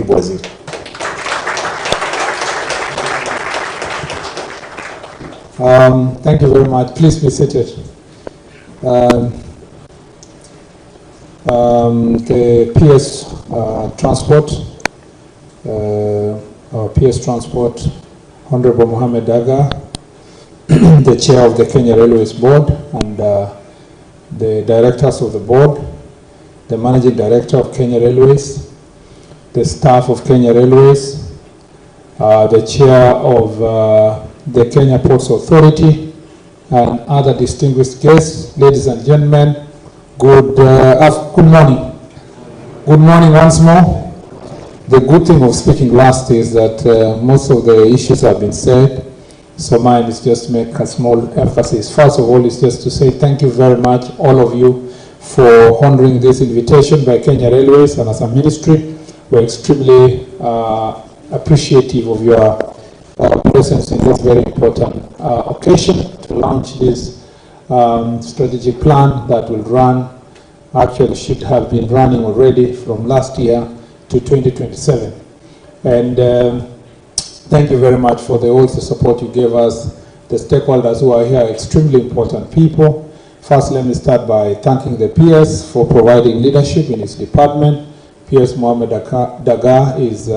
naibu waziri. Thank you very much. Please be seated. The PS Transport, PS Transport, Honorable Mohammed Daga, the chair of the Kenya Railways Board, and the directors of the board, the managing director of Kenya Railways, the staff of Kenya Railways, the chair of the Kenya Ports Authority, and other distinguished guests. Ladies and gentlemen, good morning. Good morning once more. The good thing of speaking last is that most of the issues have been said, so mine is just to make a small emphasis. First of all, is just to say thank you very much, all of you, for honoring this invitation by Kenya Railways, and as a ministry, we're extremely appreciative of your presence in this very important occasion to launch this strategic plan that will run, actually should have been running already from last year to 2027. And thank you very much for all the support you gave us. The stakeholders who are here are extremely important people. First, let me start by thanking the PS for providing leadership in its department. PS Mohammed Daga is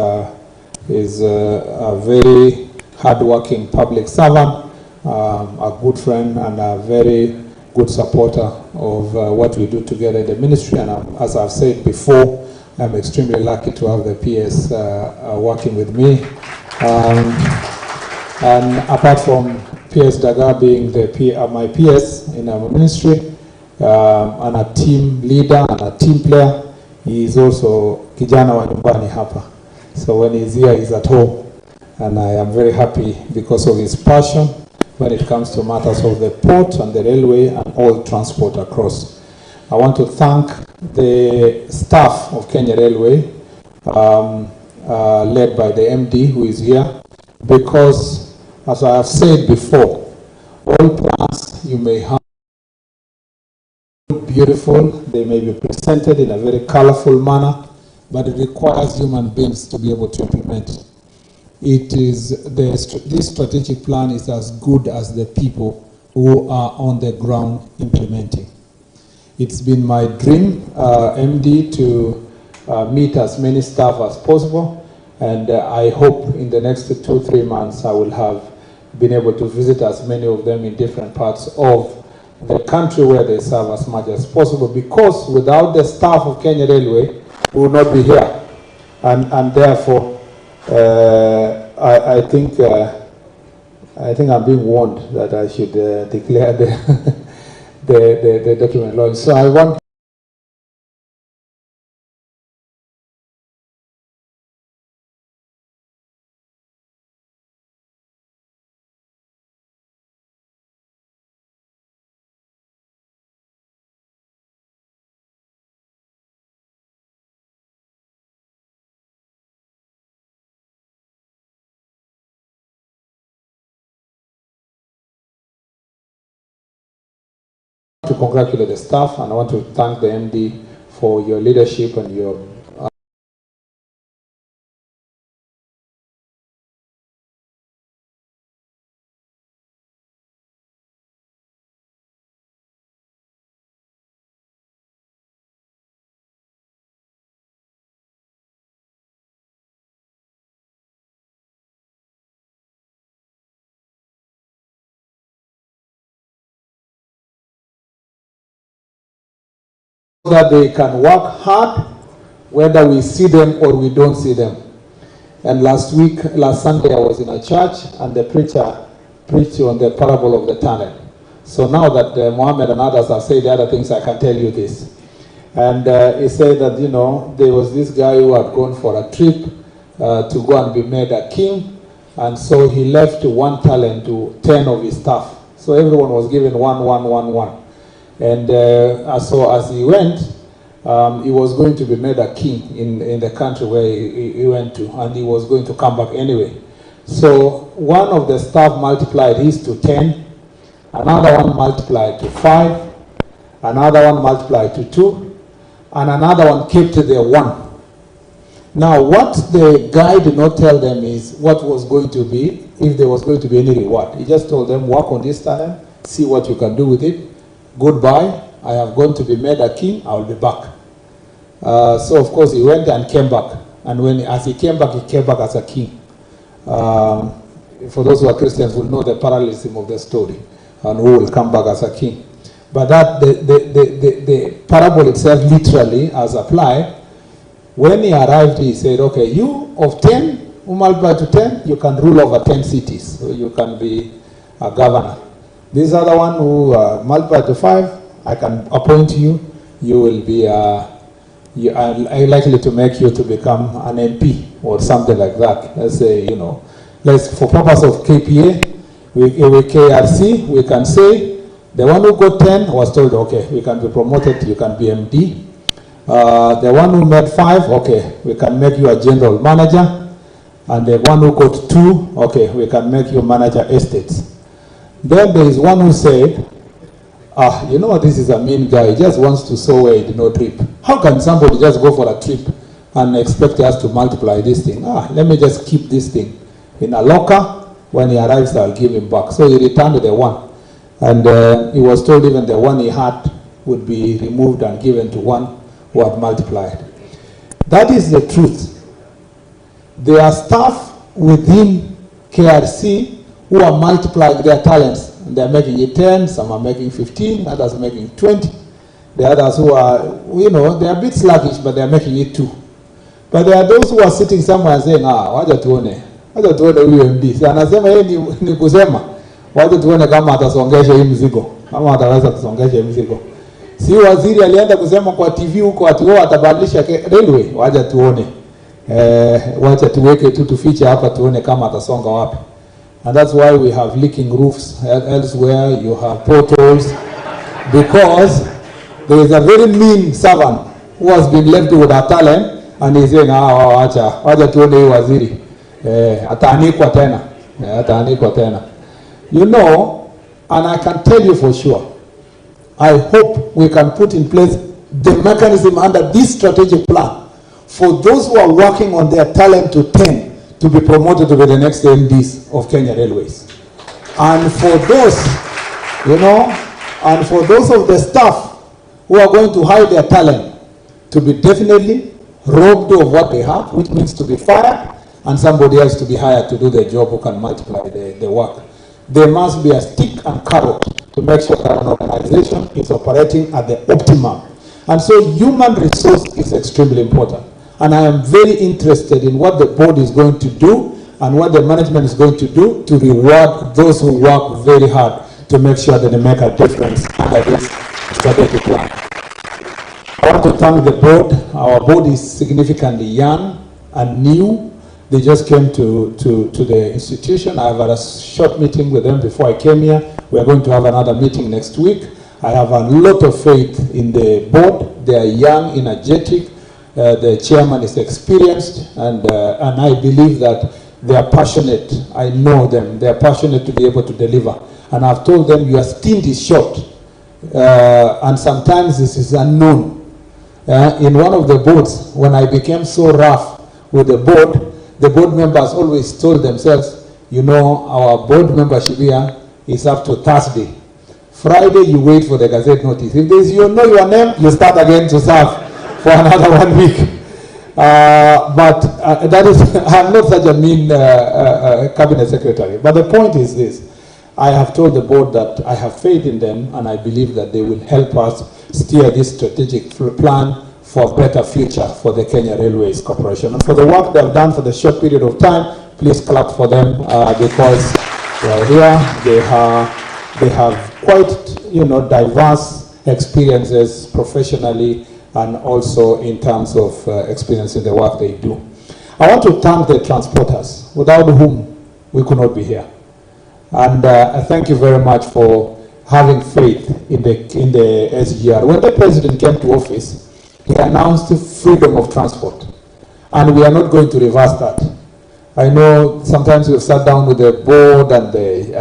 a very hard-working public servant, a good friend, and a very good supporter of what we do together in the ministry. And as I've said before, I'm extremely lucky to have the PS working with me. And apart from PS Daga being my PS in our ministry, and a team leader and a team player, he is also kijana wa nyumbani hapa. So when he's here, he's at home. And I am very happy because of his passion when it comes to matters of the port and the railway and all transport across. I want to thank the staff of Kenya Railway, led by the MD who is here, because as I have said before, all plans you may have beautiful, they may be presented in a very colorful manner, but it requires human beings to be able to implement it. This strategic plan is as good as the people who are on the ground implementing. It's been my dream, MD, to meet as many staff as possible, and I hope in the next 2-3 months I will have been able to visit as many of them in different parts of the country where they serve as much as possible, because without the staff of Kenya Railway, we will not be here. And therefore, I think I'm being warned that I should declare the document launch. So I want to congratulate the staff, and I want to thank the MD for your leadership and your that they can work hard whether we see them or we don't see them. And last Sunday I was in a church and the preacher preached on the parable of the talent. So now that Mohammed and others have said the other things, I can tell you this. And he said that, you know, there was this guy who had gone for a trip to go and be made a king, and so he left 1 talent to 10 of his staff. So everyone was given 1. And so as he went, he was going to be made a king in the country where he went to, and he was going to come back anyway. So one of the staff multiplied his to 10, another one multiplied to 5, another one multiplied to 2, and another one kept their 1. Now, what the guy did not tell them is what was going to be, if there was going to be any reward. He just told them, work on this talent, see what you can do with it. Goodbye, I have gone to be made a king, I will be back. So, of course, he went and came back. And as he came back as a king. For those who are Christians will know the parallelism of the story and who will come back as a king. But that the parable itself literally, as applied, when he arrived, he said, okay, you of 10, who multiply to 10, you can rule over 10 cities. So you can be a governor. This other one who multiply to 5, I can appoint you. You will be, you are likely to make you to become an MP or something like that. Let's say, you know, for purpose of KPA, with KRC, we can say the one who got 10 was told, okay, we can be promoted, you can be MD. The one who made 5, okay, we can make you a general manager. And the one who got 2, okay, we can make you manager estates. Then there is one who said, you know, this is a mean guy, he just wants to sow where he did not reap. How can somebody just go for a trip and expect us to multiply this thing? Let me just keep this thing in a locker. When he arrives, I'll give him back. So he returned to the one. And he was told even the one he had would be removed and given to one who had multiplied. That is the truth. There are staff within KRC who are multiplying their talents. They are making it 10, some are making 15, others are making 20. The others who are, you know, they are a bit sluggish, but they are making it 2. But there are those who are sitting somewhere saying, wacha tuone huyu MD. Si anasema yeye ni kusema, wacha tuone kama atasongesha hii mzigo, kama ataweza kusongesha hii mzigo. Si waziri alienda kusema kwa TV huko ati wao atabadilisha railway, wacha tuone. Wacha tuweke tu tufiche hapa tuone kama atasonga wapi. And that's why we have leaking roofs elsewhere, you have potholes, because there is a very mean servant who has been left with a talent, and he's saying, wacha tuone hii waziri. Ataanikwa tena. You know, and I can tell you for sure, I hope we can put in place the mechanism under this strategic plan for those who are working on their talent to 10 to be promoted to be the next MDs of Kenya Railways. And for those, you know, and for those of the staff who are going to hide their talent to be definitely robbed of what they have, which means to be fired, and somebody else to be hired to do the job who can multiply the work. There must be a stick and carrot to make sure that an organization is operating at the optimum. And so human resource is extremely important. And I am very interested in what the board is going to do and what the management is going to do to reward those who work very hard to make sure that they make a difference under this strategic plan. I want to thank the board. Our board is significantly young and new. They just came to the institution. I have had a short meeting with them before I came here. We are going to have another meeting next week. I have a lot of faith in the board. They are young, energetic. The chairman is experienced, and I believe that they are passionate. I know them. They are passionate to be able to deliver. And I've told them your stint is short, and sometimes this is unknown. In one of the boards, when I became so rough with the board members always told themselves, you know, our board membership here is up to Thursday. Friday, you wait for the Gazette notice. If there's your name, you start again to serve for another 1 week. But that is, I'm not such a mean cabinet secretary. But the point is this. I have told the board that I have faith in them, and I believe that they will help us steer this strategic plan for a better future for the Kenya Railways Corporation. And for the work they have done for the short period of time, please clap for them because they are here. They have quite, you know, diverse experiences professionally and also in terms of experience in the work they do. I want to thank the transporters, without whom we could not be here. And I thank you very much for having faith in the SGR. When the president came to office, he announced freedom of transport, and we are not going to reverse that. I know sometimes we've sat down with the board and the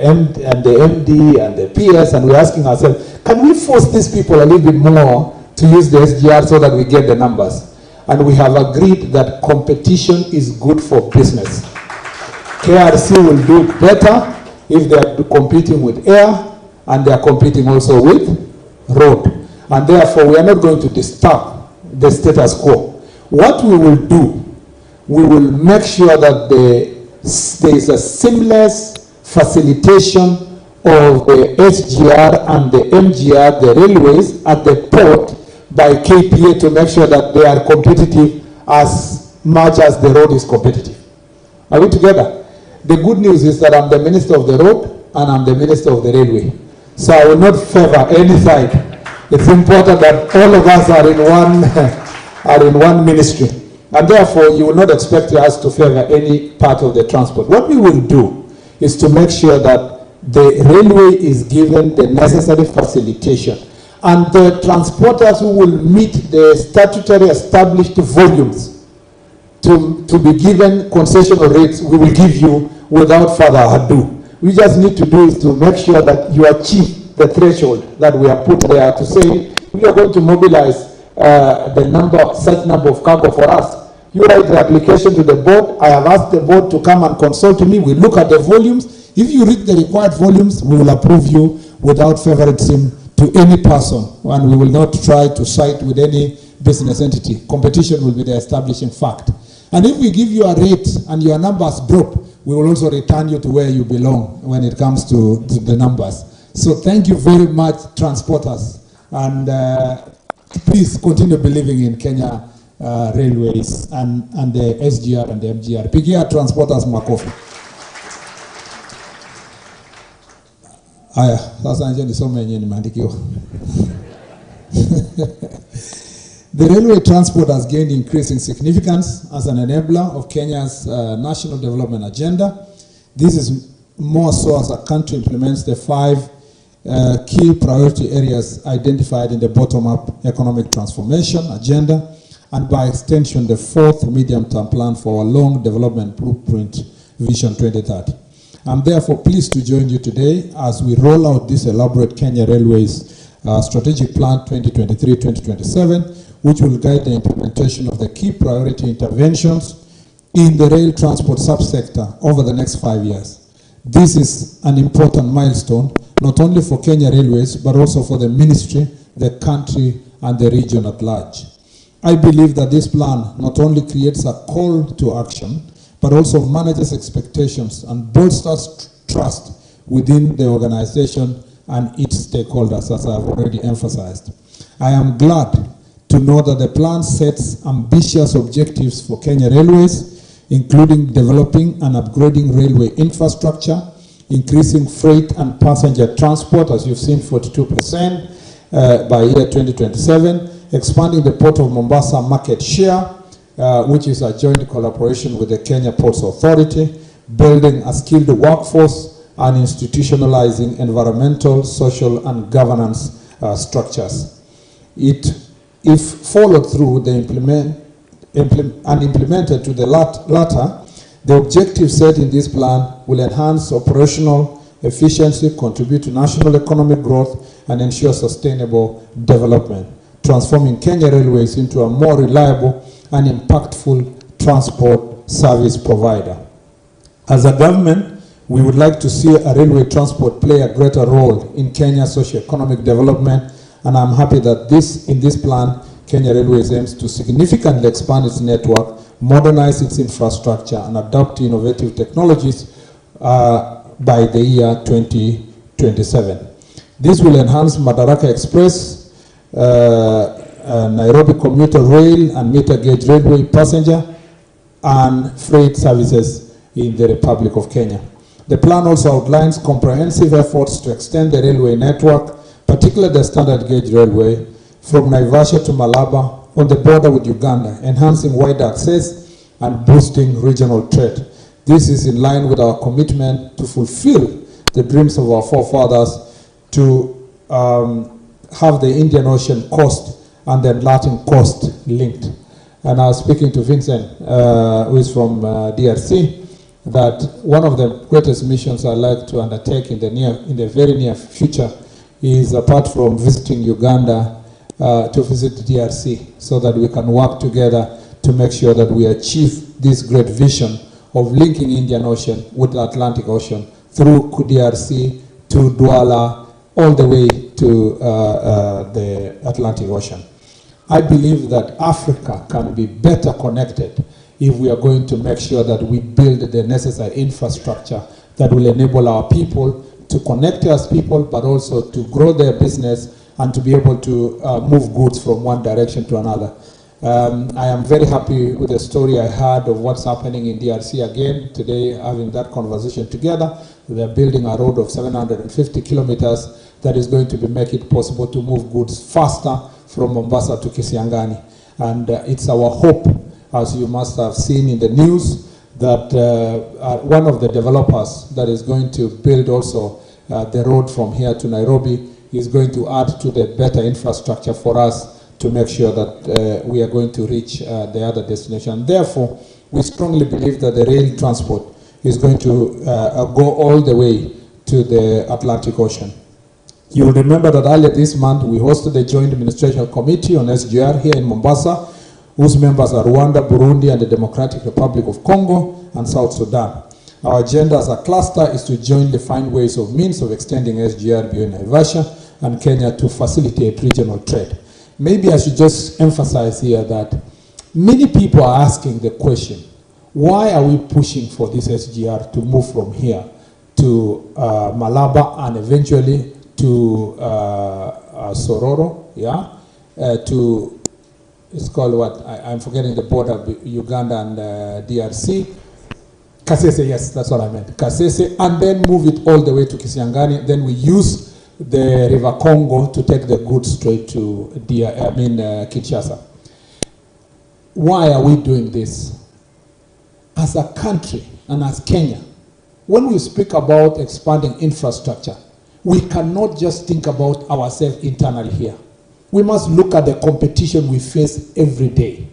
MD and the PS, and we're asking ourselves, can we force these people a little bit more to use the SGR so that we get the numbers? and we have agreed that competition is good for business. KRC will do better if they are competing with air and they are competing also with road. And therefore, we are not going to disturb the status quo. What we will do, we will make sure that there is a seamless facilitation of the SGR and the MGR, the railways at the port by KPA to make sure that they are competitive as much as the road is competitive. Are we together? The good news is that I'm the Minister of the Road and I'm the Minister of the Railway. So I will not favor any side. It's important that all of us are in one ministry. And therefore, you will not expect us to favor any part of the transport. What we will do is to make sure that the railway is given the necessary facilitation. And the transporters who will meet the statutory established volumes to be given concessional rates, we will give you without further ado. We just need to do is to make sure that you achieve the threshold that we have put there to say, we are going to mobilize such number of cargo for us. You write the application to the board. I have asked the board to come and consult me. We look at the volumes. If you reach the required volumes, we will approve you without favoritism to any person, and we will not try to side with any business entity. Competition will be the establishing fact. And if we give you a rate and your numbers drop, we will also return you to where you belong when it comes to the numbers. So thank you very much, transporters. And please continue believing in Kenya Railways and the SGR and the MGR. Pigia transporters makofi. Aya, sasa nje nisome yenyewe nimeandikiwa. The railway transport has gained increasing significance as an enabler of Kenya's national development agenda. This is more so as a country implements the 5 key priority areas identified in the bottom-up economic transformation agenda, and by extension, the 4th medium-term plan for our long development blueprint, Vision 2030. I'm therefore pleased to join you today as we roll out this elaborate Kenya Railways Strategic Plan 2023-2027, which will guide the implementation of the key priority interventions in the rail transport subsector over the next 5 years. This is an important milestone, not only for Kenya Railways, but also for the ministry, the country, and the region at large. I believe that this plan not only creates a call to action, but also manages expectations and bolsters trust within the organization and its stakeholders, as I have already emphasized. I am glad to know that the plan sets ambitious objectives for Kenya Railways, including developing and upgrading railway infrastructure, increasing freight and passenger transport, as you've seen, 42% by year 2027, expanding the Port of Mombasa market share, which is a joint collaboration with the Kenya Ports Authority, building a skilled workforce, and institutionalizing environmental, social, and governance structures. If followed through and implemented to the latter, the objectives set in this plan will enhance operational efficiency, contribute to national economic growth, and ensure sustainable development, transforming Kenya Railways into a more reliable and impactful transport service provider. As a government, we would like to see a railway transport play a greater role in Kenya's socio-economic development, and I'm happy that in this plan, Kenya Railways aims to significantly expand its network, modernize its infrastructure, and adopt innovative technologies by the year 2027. This will enhance Madaraka Express, Nairobi commuter rail and meter gauge railway passenger and freight services in the Republic of Kenya. The plan also outlines comprehensive efforts to extend the railway network, particularly the standard gauge railway, from Naivasha to Malaba on the border with Uganda, enhancing wide access and boosting regional trade. This is in line with our commitment to fulfill the dreams of our forefathers to have the Indian Ocean coast and the Latin coast linked. And I was speaking to Vincent, who is from DRC, that one of the greatest missions I like to undertake in the very near future is, apart from visiting Uganda to visit the DRC so that we can work together to make sure that we achieve this great vision of linking Indian Ocean with the Atlantic Ocean through DRC to Douala, all the way to the Atlantic Ocean. I believe that Africa can be better connected if we are going to make sure that we build the necessary infrastructure that will enable our people to connect as people, but also to grow their business and to be able to move goods from one direction to another. I am very happy with the story I heard of what's happening in DRC again today, having that conversation together. They're building a road of 750 kilometers that is going to make it possible to move goods faster from Mombasa to Kisiangani. And it's our hope, as you must have seen in the news, that one of the developers that is going to build also the road from here to Nairobi is going to add to the better infrastructure for us to make sure that we are going to reach the other destination. Therefore, we strongly believe that the rail transport is going to go all the way to the Atlantic Ocean. You will remember that earlier this month we hosted the Joint Administration Committee on SGR here in Mombasa, whose members are Rwanda, Burundi, and the Democratic Republic of Congo and South Sudan. Our agenda as a cluster is to jointly find ways of means of extending SGR beyond Naivasha and Kenya to facilitate regional trade. Maybe I should just emphasize here that many people are asking the question, why are we pushing for this SGR to move from here to Malaba and eventually to Sororo, yeah, to, it's called what, I'm forgetting the border, Uganda and DRC, Kasese, yes, that's what I meant, Kasese, and then move it all the way to Kisiangani. Then we use the River Congo to take the goods straight to Kinshasa. Why are we doing this? As a country and as Kenya, when we speak about expanding infrastructure, we cannot just think about ourselves internally here. We must look at the competition we face every day.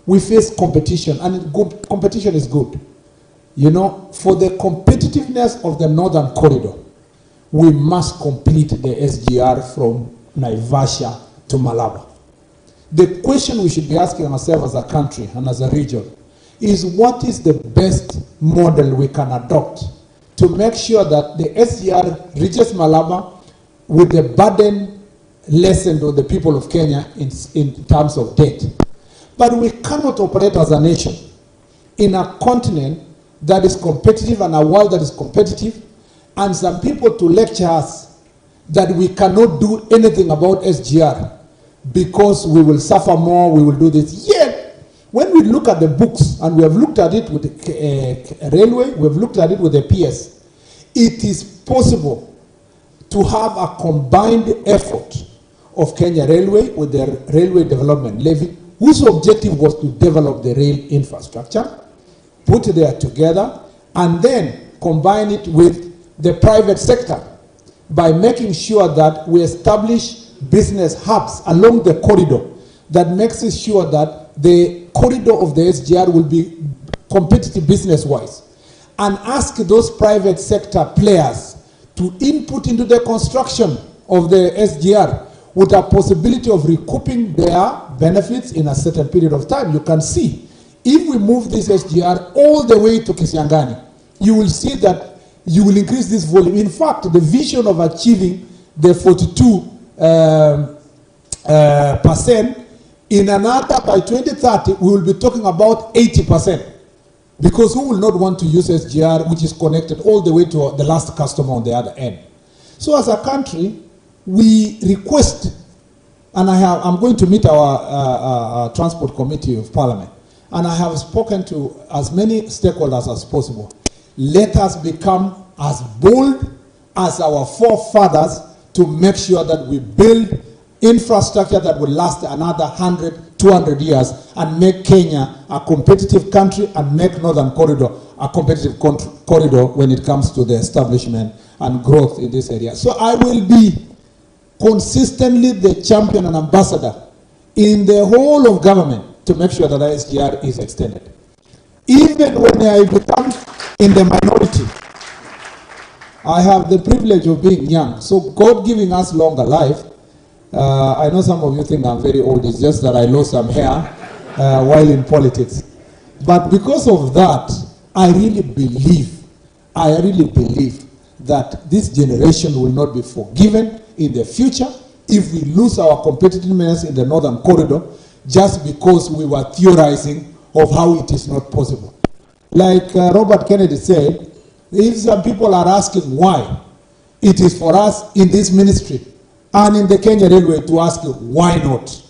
We face competition, and competition is good. You know, for the competitiveness of the Northern Corridor, we must complete the SGR from Naivasha to Malaba. The question we should be asking ourselves as a country and as a region is, what is the best model we can adopt to make sure that the SGR reaches Malaba with the burden lessened on the people of Kenya in terms of debt. But we cannot operate as a nation in a continent that is competitive and a world that is competitive, and some people to lecture us that we cannot do anything about SGR because we will suffer more, we will do this. Yet, when we look at the books, and we have looked at it with the railway, we have looked at it with the PS, it is possible to have a combined effort of Kenya Railway with the Railway Development Levy, whose objective was to develop the rail infrastructure, put it there together, and then combine it with the private sector by making sure that we establish business hubs along the corridor that makes it sure that the corridor of the SGR will be competitive business-wise, and ask those private sector players to input into the construction of the SGR with a possibility of recouping their benefits in a certain period of time. You can see, if we move this SGR all the way to Kisiangani, you will see that you will increase this volume. In fact, the vision of achieving the 42% in another, by 2030, we will be talking about 80%. Because who will not want to use SGR, which is connected all the way to the last customer on the other end? So as a country, we request, and I'm going to meet our Transport Committee of Parliament, and I have spoken to as many stakeholders as possible. Let us become as bold as our forefathers to make sure that we build infrastructure that will last another 100, 200 years and make Kenya a competitive country and make Northern Corridor a competitive corridor when it comes to the establishment and growth in this area. So I will be consistently the champion and ambassador in the whole of government to make sure that SGR is extended. Even when I become in the minority, I have the privilege of being young. So God giving us longer life, I know some of you think I'm very old. It's just that I lost some hair while in politics. But because of that, I really believe that this generation will not be forgiven in the future if we lose our competitiveness in the Northern Corridor just because we were theorizing of how it is not possible. Like Robert Kennedy said, if some people are asking why, it is for us in this ministry and in the Kenya Railway to ask why not.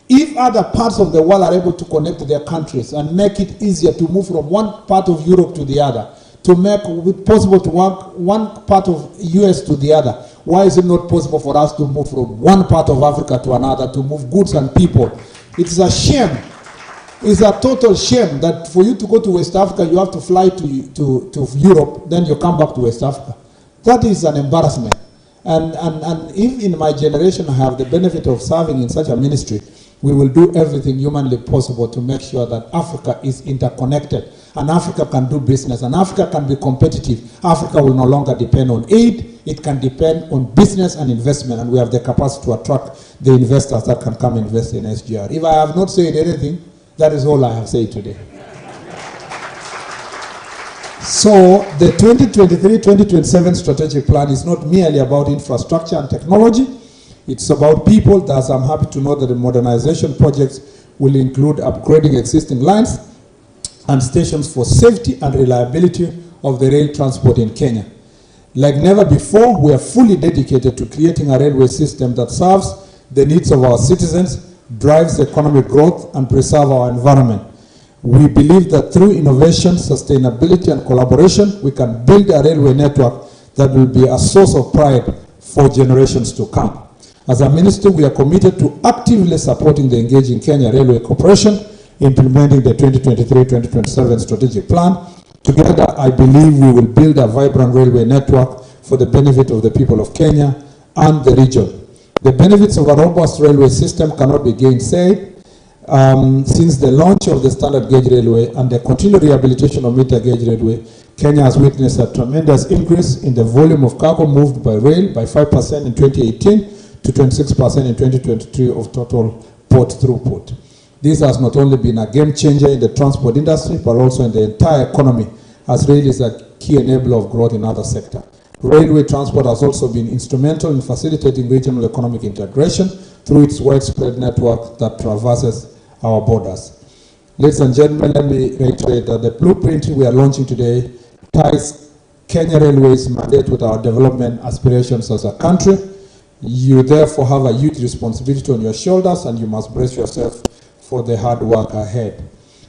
If other parts of the world are able to connect their countries and make it easier to move from one part of Europe to the other, to make it possible to work one part of US to the other, why is it not possible for us to move from one part of Africa to another, to move goods and people? It's a shame. It's a total shame that for you to go to West Africa, you have to fly to Europe, then you come back to West Africa. That is an embarrassment. And if in my generation I have the benefit of serving in such a ministry, we will do everything humanly possible to make sure that Africa is interconnected and Africa can do business and Africa can be competitive. Africa will no longer depend on aid. It can depend on business and investment, and we have the capacity to attract the investors that can come invest in SGR. If I have not said anything, that is all I have said today. So the 2023-2027 strategic plan is not merely about infrastructure and technology. It's about people. Thus, I'm happy to know that the modernization projects will include upgrading existing lines and stations for safety and reliability of the rail transport in Kenya. Like never before, we are fully dedicated to creating a railway system that serves the needs of our citizens, drives economic growth, and preserves our environment. We believe that through innovation, sustainability, and collaboration, we can build a railway network that will be a source of pride for generations to come. As a ministry, we are committed to actively supporting the engaging Kenya Railway Corporation, implementing the 2023-2027 strategic plan. Together, I believe we will build a vibrant railway network for the benefit of the people of Kenya and the region. The benefits of a robust railway system cannot be gainsaid. Since the launch of the standard gauge railway and the continued rehabilitation of meter gauge railway, Kenya has witnessed a tremendous increase in the volume of cargo moved by rail by 5% in 2018 to 26% in 2023 of total port throughput. This has not only been a game changer in the transport industry, but also in the entire economy, as rail is a key enabler of growth in other sectors. Railway transport has also been instrumental in facilitating regional economic integration through its widespread network that traverses our borders. Ladies and gentlemen, let me reiterate that the blueprint we are launching today ties Kenya Railway's mandate with our development aspirations as a country. You therefore have a huge responsibility on your shoulders, and you must brace yourself for the hard work ahead.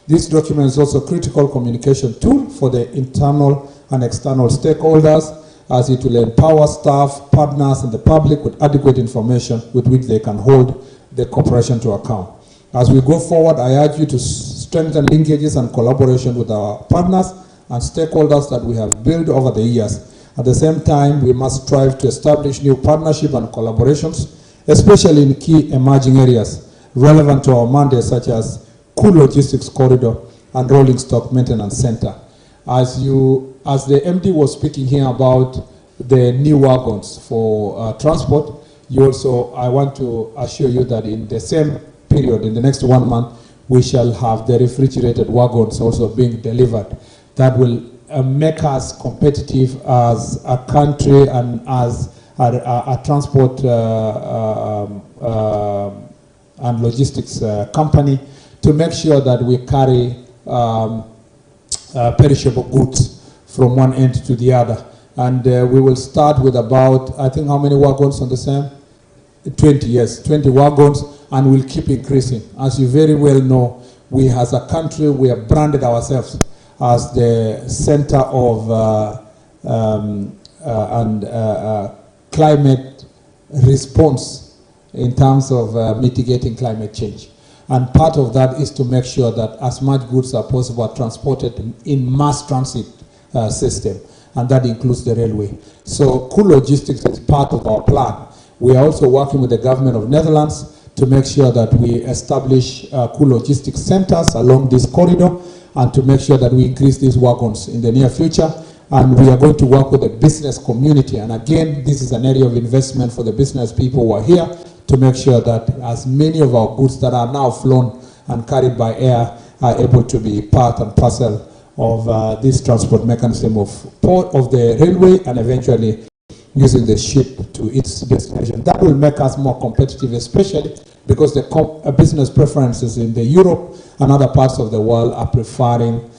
This document is also a critical communication tool for the internal and external stakeholders, as it will empower staff, partners, and the public with adequate information with which they can hold the corporation to account. As we go forward, I urge you to strengthen linkages and collaboration with our partners and stakeholders that we have built over the years. At the same time, we must strive to establish new partnerships and collaborations, especially in key emerging areas relevant to our mandate, such as cool logistics corridor and rolling stock maintenance center. As the MD was speaking here about the new wagons for transport, I want to assure you that in the same period, in the next 1 month, we shall have the refrigerated wagons also being delivered. That will make us competitive as a country and as a transport and logistics company, to make sure that we carry perishable goods from one end to the other. And we will start with about, I think, how many wagons on the same? 20, yes, 20 wagons, and we'll keep increasing. As you very well know, we as a country, we have branded ourselves as the center of climate response in terms of mitigating climate change. And part of that is to make sure that as much goods as possible are transported in mass transit system, and that includes the railway. So cool logistics is part of our plan. We are also working with the government of Netherlands to make sure that we establish cool logistics centers along this corridor, and to make sure that we increase these wagons in the near future. And we are going to work with the business community. And again, this is an area of investment for the business people who are here, to make sure that as many of our goods that are now flown and carried by air are able to be part and parcel of this transport mechanism of the railway and eventually using the ship to its destination. That will make us more competitive, especially because the business preferences in the Europe and other parts of the world are preferring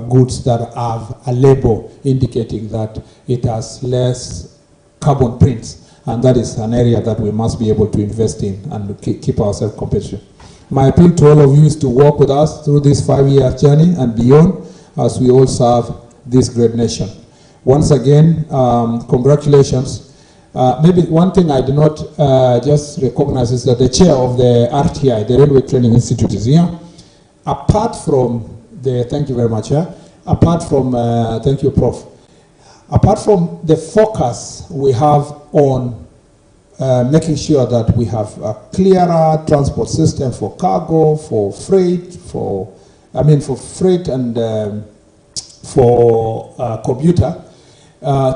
goods that have a label indicating that it has less carbon prints, and that is an area that we must be able to invest in and keep ourselves competitive. My appeal to all of you is to work with us through this 5-year journey and beyond as we all serve this great nation. Once again, congratulations. Maybe one thing I do not just recognize is that the chair of the RTI, the Railway Training Institute, is here. Apart from the, thank you very much, apart from, thank you, Prof. Apart from the focus we have on making sure that we have a clearer transport system for cargo, for freight, for freight and for commuter.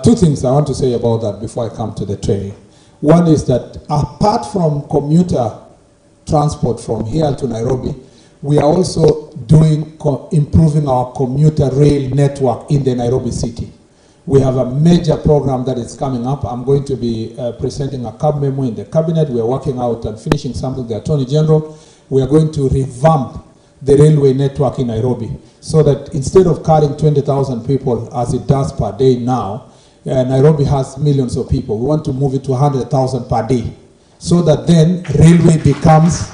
Two things I want to say about that before I come to the training. One is that apart from commuter transport from here to Nairobi, we are also improving our commuter rail network in the Nairobi city. We have a major program that is coming up. I'm going to be presenting a cab memo in the cabinet. We are working out and finishing something with the Attorney General. We are going to revamp the railway network in Nairobi so that instead of carrying 20,000 people as it does per day now, Nairobi has millions of people. We want to move it to 100,000 per day so that then railway becomes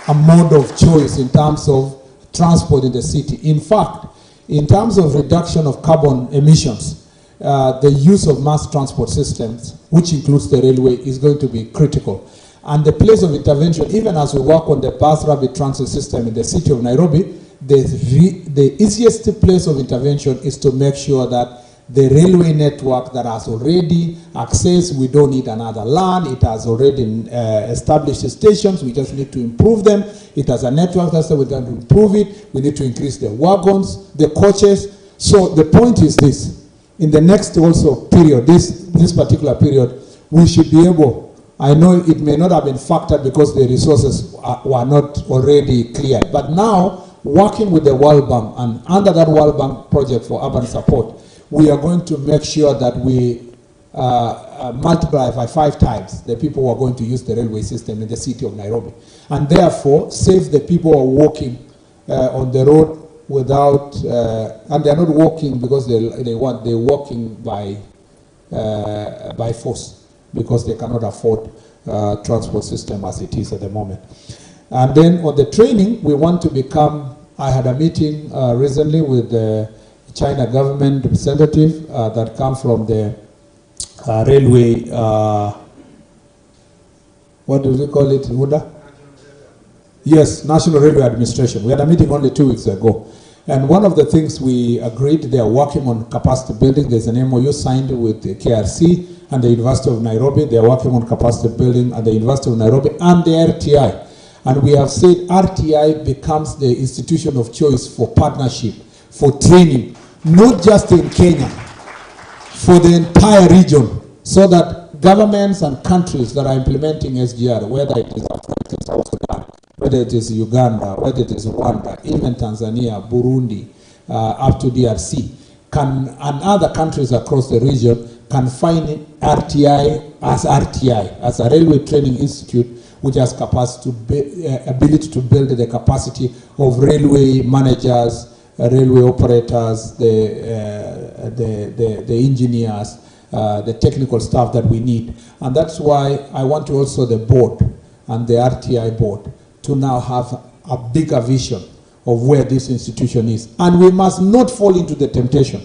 a mode of choice in terms of transport in the city. In fact, in terms of reduction of carbon emissions, the use of mass transport systems, which includes the railway, is going to be critical. And the place of intervention, even as we work on the bus rapid transit system in the city of Nairobi, the easiest place of intervention is to make sure that the railway network that has already access, we don't need another land, it has already established stations, we just need to improve them. It has a network, that's why we can improve it. We need to increase the wagons, the coaches. So the point is this, in the next also period, this particular period, we should be able, I know it may not have been factored because the resources were not already cleared, but now working with the World Bank and under that World Bank project for urban support, we are going to make sure that we multiply by 5 times the people who are going to use the railway system in the city of Nairobi, and therefore save the people who are walking on the road without, and they are not walking because they're walking by force because they cannot afford transport system as it is at the moment. And then on the training, we want to become, I had a meeting recently with the China government representative that come from the railway, what do we call it, Huda? Yes, National Railway Administration. We had a meeting only 2 weeks ago. And one of the things we agreed, they are working on capacity building. There's an MOU signed with the KRC and the University of Nairobi. They are working on capacity building at the University of Nairobi and the RTI. And we have said RTI becomes the institution of choice for partnership, for training, not just in Kenya, for the entire region, so that governments and countries that are implementing SGR, whether it is Africa, South Sudan, whether it is Uganda, whether it is Rwanda, even Tanzania, Burundi, up to DRC, and other countries across the region can find RTI, as a railway training institute, which has ability to build the capacity of railway managers, railway operators, the engineers, the technical staff that we need. And that's why I want to also the board and the RTI board to now have a bigger vision of where this institution is. And we must not fall into the temptation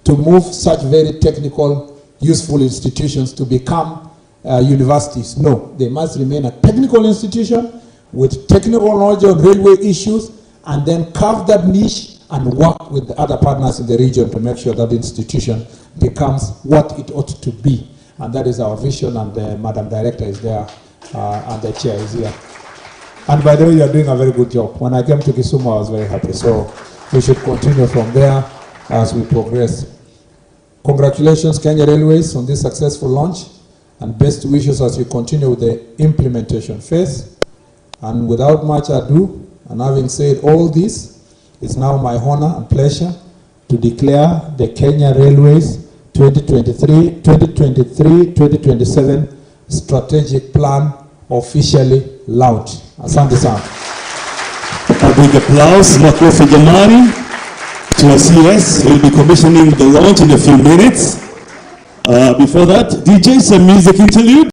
to move such very technical, useful institutions to become universities. No, they must remain a technical institution with technical knowledge on railway issues, and then carve that niche and work with the other partners in the region to make sure that institution becomes what it ought to be. And that is our vision, and the Madam Director is there, and the Chair is here. And by the way, you are doing a very good job. When I came to Kisumu, I was very happy. So we should continue from there as we progress. Congratulations, Kenya Railways, on this successful launch. and best wishes as you continue with the implementation phase. And without much ado, and having said all this, it's now my honor and pleasure to declare the Kenya Railways 2023-2027 strategic plan officially launched. Asante sana. A big applause, makofi jamani, to our CS. We'll be commissioning the launch in a few minutes. Before that, DJ, some music interlude.